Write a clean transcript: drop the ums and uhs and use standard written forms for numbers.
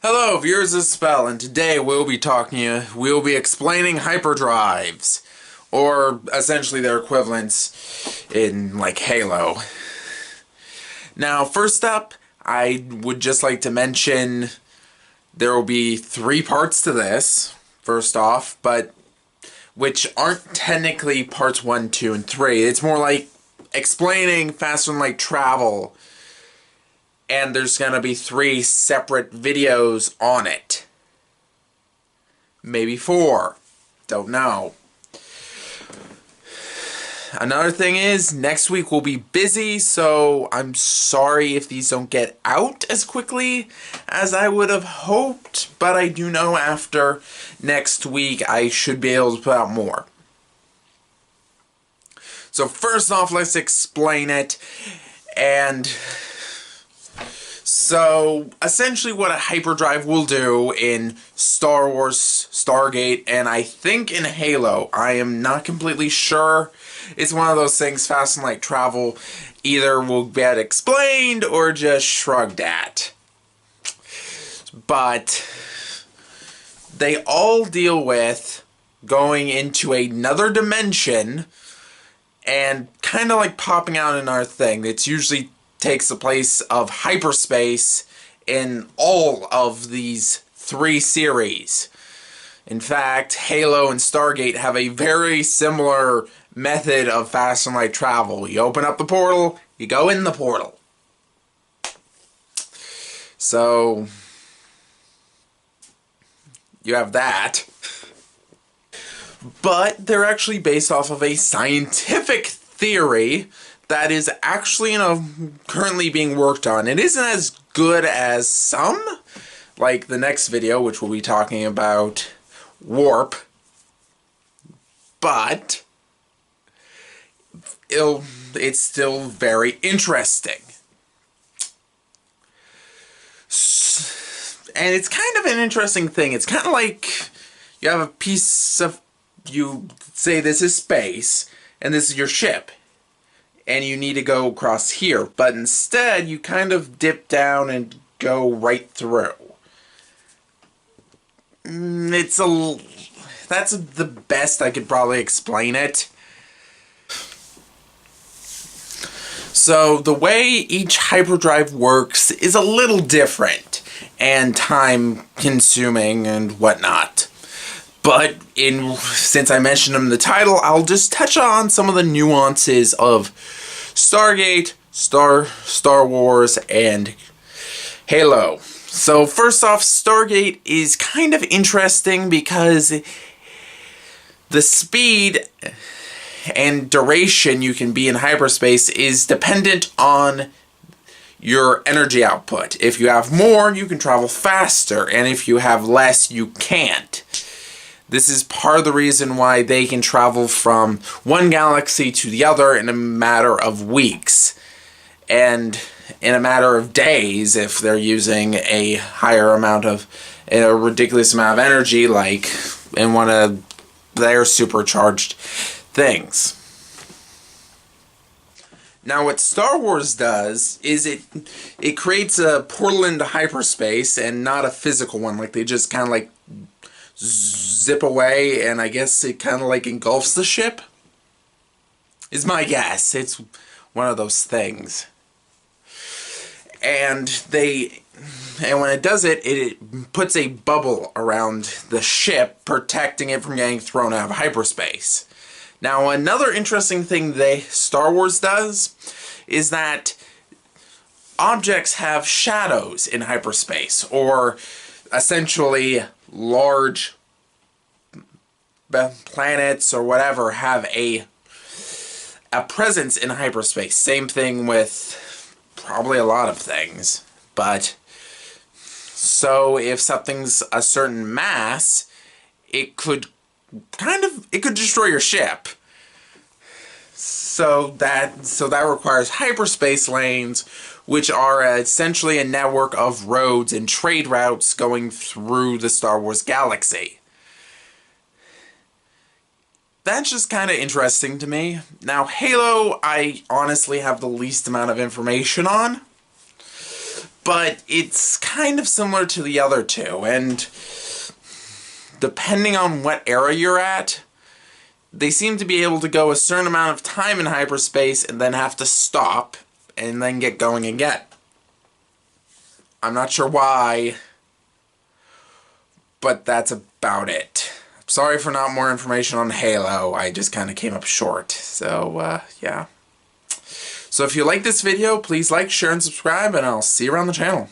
Hello, viewers of Spell, and today we'll be explaining hyperdrives, or essentially their equivalents in, like, Halo. Now, first up, I would just like to mention there will be 3 parts to this, first off, but which aren't technically parts 1, 2, and 3. It's more like explaining faster than light travel. And there's going to be 3 separate videos on it. Maybe 4. Don't know. Another thing is, next week we'll be busy, so I'm sorry if these don't get out as quickly as I would have hoped, but I do know after next week I should be able to put out more. So first off, let's explain it, and so, essentially what a hyperdrive will do in Star Wars, Stargate, and I think in Halo, I am not completely sure. It's one of those things, fast and light travel, either will get explained or just shrugged at. But they all deal with going into another dimension and kind of like popping out another thing. It's usually takes the place of hyperspace in all of these 3 series. In fact, Halo and Stargate have a very similar method of fast and light travel. You open up the portal, you go in the portal. So, you have that. But they're actually based off of a scientific theory that is actually, currently being worked on. It isn't as good as some, like the next video, which we'll be talking about warp, but it's still very interesting. And it's kind of an interesting thing. It's kind of like you have a piece of, you say this is space, and this is your ship. And you need to go across here, but instead you kind of dip down and go right through. That's the best I could probably explain it. So the way each hyperdrive works is a little different and time consuming and whatnot. But since I mentioned them in the title, I'll just touch on some of the nuances of Stargate, Star Wars, and Halo. So first off, Stargate is kind of interesting because the speed and duration you can be in hyperspace is dependent on your energy output. If you have more, you can travel faster, and if you have less, you can't. This is part of the reason why they can travel from one galaxy to the other in a matter of weeks. And in a matter of days, if they're using a ridiculous amount of energy, like in one of their supercharged things. Now what Star Wars does is it creates a portal into hyperspace and not a physical one, like they just kind of like zip away, and I guess it kind of like engulfs the ship, is my guess. It's one of those things. And when it does it, it puts a bubble around the ship, protecting it from getting thrown out of hyperspace. Now, another interesting thing Star Wars does is that objects have shadows in hyperspace, or essentially large planets or whatever have a presence in hyperspace. Same thing with probably a lot of things. But so if something's a certain mass, it could destroy your ship. So that requires hyperspace lanes, which are essentially a network of roads and trade routes going through the Star Wars galaxy. That's just kind of interesting to me. Now, Halo, I honestly have the least amount of information on. but it's kind of similar to the other two, and depending on what era you're at, they seem to be able to go a certain amount of time in hyperspace and then have to stop and then get going again. I'm not sure why, but that's about it. Sorry for not more information on Halo. I just kind of came up short. So, yeah. So if you like this video, please like, share, and subscribe, and I'll see you around the channel.